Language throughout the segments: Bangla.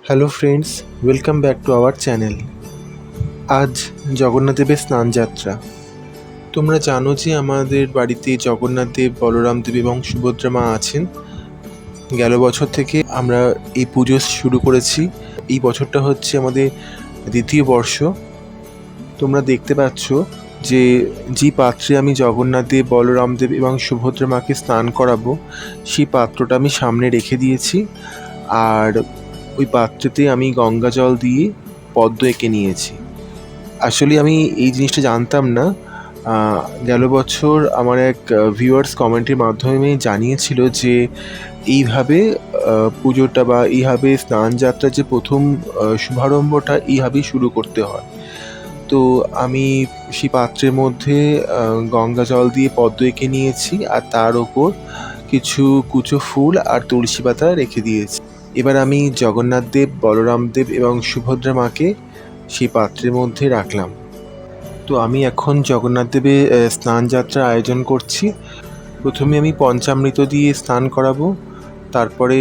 Hello friends, welcome back to our channel. আজ জগন্নাথ দেবের স্নান যাত্রা। তোমরা জানো যে আমাদের বাড়িতে জগন্নাথ দেব, বলরাম দেব এবং সুভদ্রা মা আছেন। গেল বছর থেকে আমরা এই পুজো শুরু করেছি। এই বছরটা হচ্ছে আমাদের দ্বিতীয় বর্ষ। তোমরা দেখতে পাচ্ছ যে পাত্রে আমি জগন্নাথ দেব, বলরাম দেব এবং সুভদ্রা মাকে স্নান করাবো, সেই পাত্রটা আমি সামনে রেখে দিয়েছি। আর ওই পাত্রতে আমি গঙ্গা জল দিয়ে পদ্ম এঁকে নিয়েছি। আসলে আমি এই জিনিসটা জানতাম না। গেল বছর আমার এক ভিউয়ার্স কমেন্টের মাধ্যমে জানিয়েছিল যে এইভাবে পুজোটা বা এইভাবে স্নান যাত্রার যে প্রথম শুভারম্ভটা এইভাবেই শুরু করতে হয়। তো আমি সেই পাত্রের মধ্যে গঙ্গা জল দিয়ে পদ্ম এঁকে নিয়েছি, আর তার ওপর কিছু কুচো ফুল আর তুলসী পাতা রেখে দিয়েছি। এবার আমি জগন্নাথ দেব, বলরাম দেব এবং সুভদ্রা মাকে সেই পাত্রের মধ্যে রাখলাম। তো আমি এখন জগন্নাথ দেবের স্নান যাত্রার আয়োজন করছি। প্রথমে আমি পঞ্চামৃত দিয়ে স্নান করাবো, তারপরে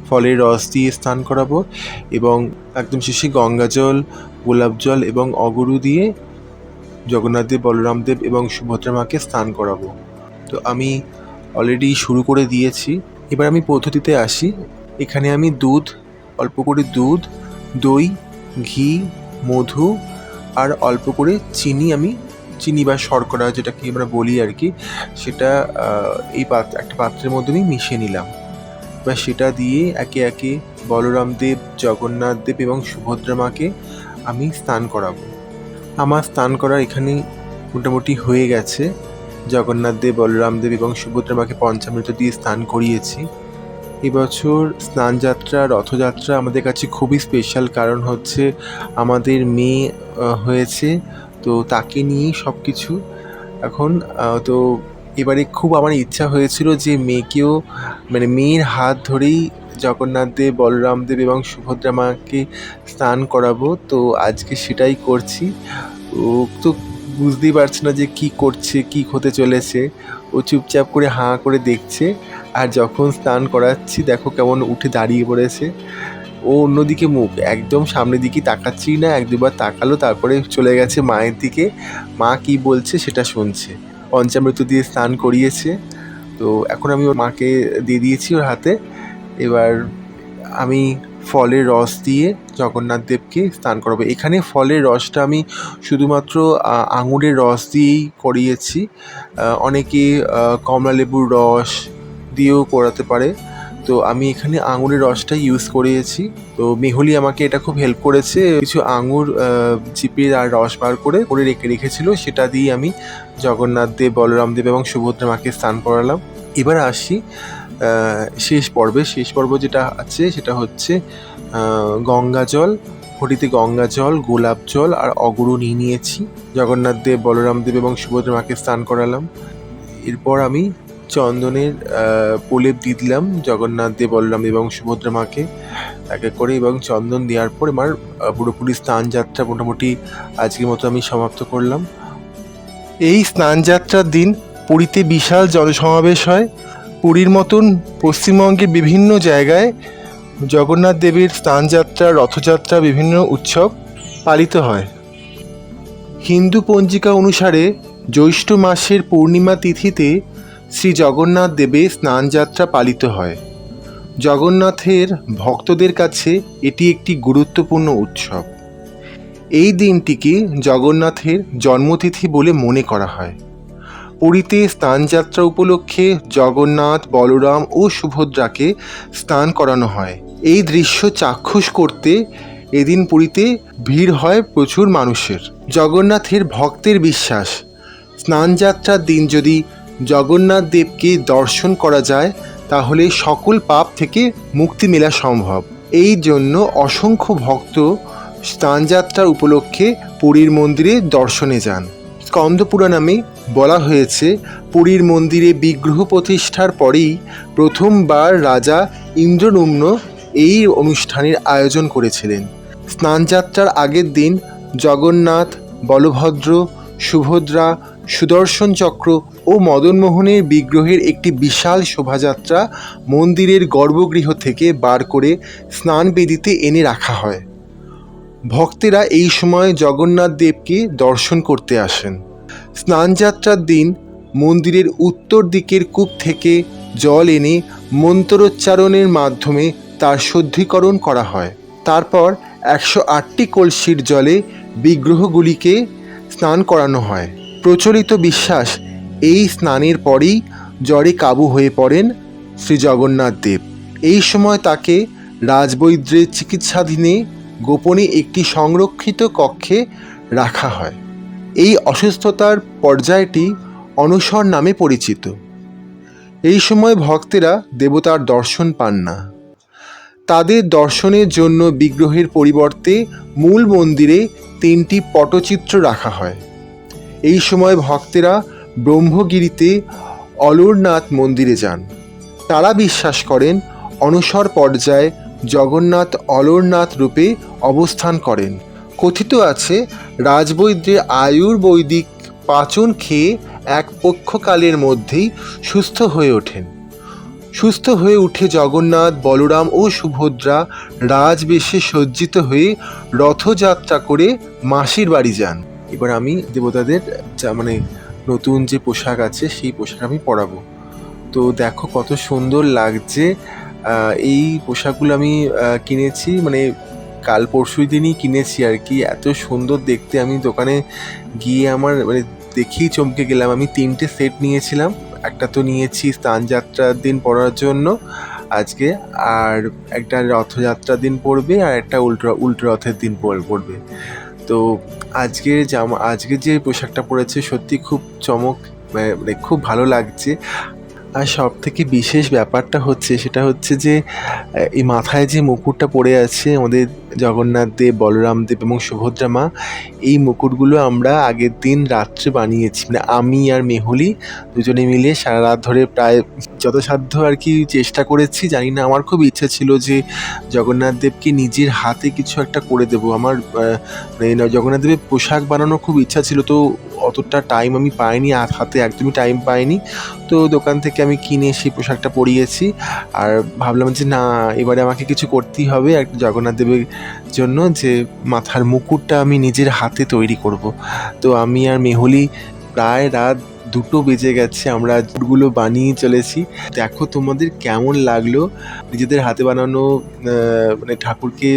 ফলের রস দিয়ে স্নান করাবো এবং একদম শেষে গঙ্গা জল, গোলাপ জল এবং অগরু দিয়ে জগন্নাথ দেব, বলরাম দেব এবং সুভদ্রা মাকে স্নান করাবো। তো আমি অলরেডি শুরু করে দিয়েছি। এবার আমি পদ্ধতিতে আসি। এখানে আমি অল্প করে দুধ, দই, ঘি, মধু আর অল্প করে চিনি বা শর্করা যেটাকে আমরা বলি আর কি, সেটা একটা পাত্রের মধ্যে আমি মিশিয়ে নিলাম। এবার সেটা দিয়ে একে একে বলরাম দেব, জগন্নাথ দেব এবং সুভদ্রা মাকে আমি স্নান করাবো। আমার স্নান করা এখানে মোটামুটি হয়ে গেছে। জগন্নাথ দেব, বলরাম দেব এবং সুভদ্রা মাকে পঞ্চামৃত দিয়ে স্নান করিয়েছি। এবছর স্নানযাত্রা, রথযাত্রা আমাদের কাছে খুবই স্পেশাল, কারণ হচ্ছে আমাদের মেয়ে হয়েছে, তো তাকে নিয়েই সব কিছু এখন। তো এবারে খুব আমার ইচ্ছা হয়েছিল যে মেয়েকেও, মানে মেয়ের হাত ধরেই জগন্নাথ দেব, বলরাম দেব এবং সুভদ্রা মাকে স্নান করাবো। তো আজকে সেটাই করছি। ও তো বুঝতেই পারছে না যে কী করছে, কী হতে চলেছে। ও চুপচাপ করে হাঁ করে দেখছে। আর যখন স্নান করাচ্ছি দেখো কেমন উঠে দাঁড়িয়ে পড়েছে। ও অন্যদিকে মুখ, একদম সামনের দিকে তাকাচ্ছেই না। এক দুবার তাকালো, তারপরে চলে গেছে মায়ের দিকে। মা কি বলছে সেটা শুনছে। পঞ্চামৃত দিয়ে স্নান করিয়েছে, তো এখন আমি ওর মাকে দিয়ে দিয়েছি ওর হাতে। এবার আমি ফলের রস দিয়ে জগন্নাথ দেবকে স্নান করাবো। এখানে ফলের রসটা আমি শুধুমাত্র আঙুরের রস দিয়েই করিয়েছি। অনেকে কমলা লেবুর রস দিয়েও করাতে পারে, তো আমি এখানে আঙুরের রসটাই ইউজ করিয়েছি। তো মেহুলি আমাকে এটা খুব হেল্প করেছে। কিছু আঙুর চিপে আর রস বার করে রেখেছিল, সেটা দিয়ে আমি জগন্নাথ দেব, বলরাম দেব এবং সুভদ্রা মাকে স্নান করালাম। এবার আসি শেষ পর্ব যেটা আছে সেটা হচ্ছে গঙ্গা জল। ঘটিতে গঙ্গা জল, গোলাপ জল আর অগরু নিয়েছি। জগন্নাথ দেব, বলরাম দেব এবং সুভদ্রা মাকে স্নান করালাম। এরপর আমি চন্দনের প্রলেপ দিয়ে দিলাম জগন্নাথ দেব, বলরাম এবং সুভদ্রা মাকে এক এক করে, এবং চন্দন দেওয়ার পর আমার পুরোপুরি স্নান যাত্রা মোটামুটি আজকের মতো আমি সমাপ্ত করলাম। এই স্নান যাত্রার দিন পুরীতে বিশাল জনসমাবেশ হয়। পুরীর মতন পশ্চিমবঙ্গের বিভিন্ন জায়গায় জগন্নাথ দেবের স্নানযাত্রা, রথযাত্রা, বিভিন্ন উৎসব পালিত হয়। হিন্দু পঞ্জিকা অনুসারে জ্যৈষ্ঠ মাসের পূর্ণিমা তিথিতে শ্রী জগন্নাথ দেবের স্নানযাত্রা পালিত হয়। জগন্নাথের ভক্তদের কাছে এটি একটি গুরুত্বপূর্ণ উৎসব। এই দিনটিকে জগন্নাথের জন্মতিথি বলে মনে করা হয়। পুরীতে স্নানযাত্রা উপলক্ষে জগন্নাথ, বলরাম ও সুভদ্রাকে স্নান করানো হয়। এই দৃশ্য চাক্ষুষ করতে এদিন পুরীতে ভিড় হয় প্রচুর মানুষের। জগন্নাথের ভক্তের বিশ্বাস, স্নানযাত্রার দিন যদি জগন্নাথ দেবকে দর্শন করা যায় তাহলে সকল পাপ থেকে মুক্তি মেলা সম্ভব। এই জন্য অসংখ্য ভক্ত স্নানযাত্রার উপলক্ষে পুরীর মন্দিরে দর্শনে যান। স্কন্দপুরাণে বলা হয়েছে, পুরীর মন্দিরে বিগ্রহ প্রতিষ্ঠার পরেই প্রথমবার রাজা ইন্দ্রদম্ন এই অনুষ্ঠানের আয়োজন করেছিলেন। স্নানযাত্রার আগের দিন জগন্নাথ, বলভদ্র, সুভদ্রা সুদর্শন চক্র ও মদনমোহনের বিগ্রহের একটি বিশাল শোভাযাত্রা মন্দিরের গর্ভগৃহ থেকে বার করে স্নান বেদিতে এনে রাখা হয়। ভক্তেরা এই সময় জগন্নাথ দেবকে দর্শন করতে আসেন। স্নানযাত্রার দিন মন্দিরের উত্তর দিকের কূপ থেকে জল এনে মন্ত্রোচ্চারণের মাধ্যমে তার শুদ্ধিকরণ করা হয়। তারপর 108টি কলসির জলে বিগ্রহগুলিকে স্নান করানো হয়। প্রচলিত বিশ্বাস, এই স্নানের পরেই জ্বরে কাবু হয়ে পড়েন শ্রী জগন্নাথ দেব। এই সময় তাকে রাজবৈদ্যের চিকিৎসাধীনে গোপনে একটি সংরক্ষিত কক্ষে রাখা হয়। এই অসুস্থতার পর্যায়টি অনশর নামে পরিচিত। এই সময় ভক্তেরা দেবতার দর্শন পান না। তাদের দর্শনের জন্য বিগ্রহের পরিবর্তে মূল মন্দিরে 3টি পটচিত্র রাখা হয়। এই সময় ভক্তেরা ব্রহ্মগিরিতে অলরনাথ মন্দিরে যান। তারা বিশ্বাস করেন অনশর পর্যায়ে জগন্নাথ অলরনাথ রূপে অবস্থান করেন। কথিত আছে রাজবৈদ্যে আয়ুর্বৈদিক পাচন খেয়ে এক পক্ষকালের মধ্যেই সুস্থ হয়ে ওঠেন। সুস্থ হয়ে উঠে জগন্নাথ, বলরাম ও সুভদ্রা রাজবেশে সজ্জিত হয়ে রথযাত্রা করে মাসির বাড়ি যান। এবার আমি দেবতাদের নতুন যে পোশাক আছে সেই পোশাক আমি পরাবো। তো দেখো কত সুন্দর লাগছে। এই পোশাকগুলো আমি কিনেছি কাল পরশু দিনই কিনেছি আর কি। এত সুন্দর দেখতে, আমি দোকানে গিয়ে আমার দেখেই চমকে গেলাম। আমি 3টে সেট নিয়েছিলাম। একটা তো নিয়েছি স্নানযাত্রার দিন পরার জন্য আজকে, আর একটা রথযাত্রার দিন পরবে, আর একটা উল্টো রথের দিন পরবে। তো আজকে যে পোশাকটা পরেছে সত্যি খুব চমক, খুব ভালো লাগছে। আর সব থেকে বিশেষ ব্যাপারটা সেটা হচ্ছে যে এই মাথায় যে মুকুটটা পড়ে আছে আমাদের জগন্নাথ দেব, বলরাম দেব এবং সুভদ্রা মা, এই মুকুটগুলো আমরা আগের দিন রাত্রে বানিয়েছি। আমি আর মেহুলি দুজনে মিলে সারা রাত ধরে প্রায় যথাসাধ্য আর কি চেষ্টা করেছি। জানি না, আমার খুব ইচ্ছা ছিল যে জগন্নাথ দেবকে নিজের হাতে কিছু একটা করে দেবো। আমার জগন্নাথ দেবের পোশাক বানানোর খুব ইচ্ছা ছিল, তো অতটা টাইম আমি পাইনি, হাতে একদমই টাইম পাইনি। তো দোকান থেকে আমি কিনে সেই পোশাকটা পরিয়েছি, আর ভাবলাম যে না, এবারে আমাকে কিছু করতেই হবে একটা জগন্নাথ দেবের জন্য, যে মাথার মুকুটটা আমি নিজের হাতে তৈরি করব। তো আমি আর মেহুলি প্রায় রাত 2টো বেজে গেছে, আমরা মুকুটগুলো বানিয়ে চলেছি। দেখো তোমাদের কেমন লাগলো নিজেদের হাতে বানানো ঠাকুরকে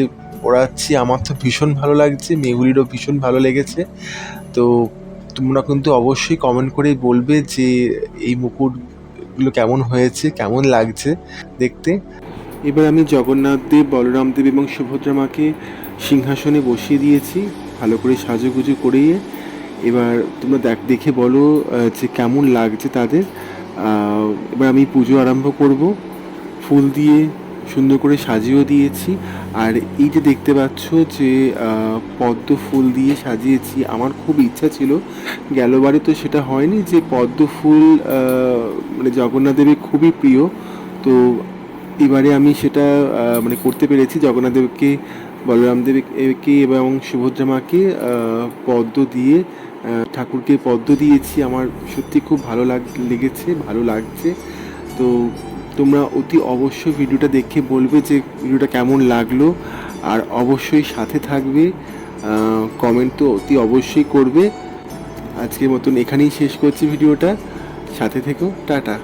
পড়াচ্ছি। আমার তো ভীষণ ভালো লাগছে, মেহুলিরও ভীষণ ভালো লেগেছে। তো তোমরা কিন্তু অবশ্যই কমেন্ট করে বলবে যে এই মুকুটগুলো কেমন হয়েছে, কেমন লাগছে দেখতে। এবার আমি জগন্নাথ দেব, বলরাম দেব এবং সুভদ্রা মাকে সিংহাসনে বসিয়ে দিয়েছি ভালো করে সাজুগুজু করিয়ে। এবার তোমরা দেখে বলো যে কেমন লাগছে তাদের। এবার আমি পুজো আরম্ভ করব। ফুল দিয়ে সুন্দর করে সাজিয়েও দিয়েছি। আর এই যে দেখতে পাচ্ছ যে পদ্ম ফুল দিয়ে সাজিয়েছি, আমার খুব ইচ্ছা ছিল, গেলবারে তো সেটা হয়নি, যে পদ্ম ফুল জগন্নাথ দেবের খুবই প্রিয়। তো এবারে আমি সেটা করতে পেরেছি। জগন্নাথ দেবকে, বলরাম দেবকে এবং সুভদ্রা মাকে পদ্ম দিয়ে ঠাকুরকে পদ্ম দিয়েছি। আমার সত্যি খুব ভালো লেগেছে, ভালো লাগছে। তো তোমরা অতি অবশ্যই ভিডিওটা দেখে বলবে যে ভিডিওটা কেমন লাগলো, আর অবশ্যই সাথে থাকবে, কমেন্ট তো অতি অবশ্যই করবে। আজকের মতন এখানেই শেষ করছি ভিডিওটা, সাথে থেকো, টাটা।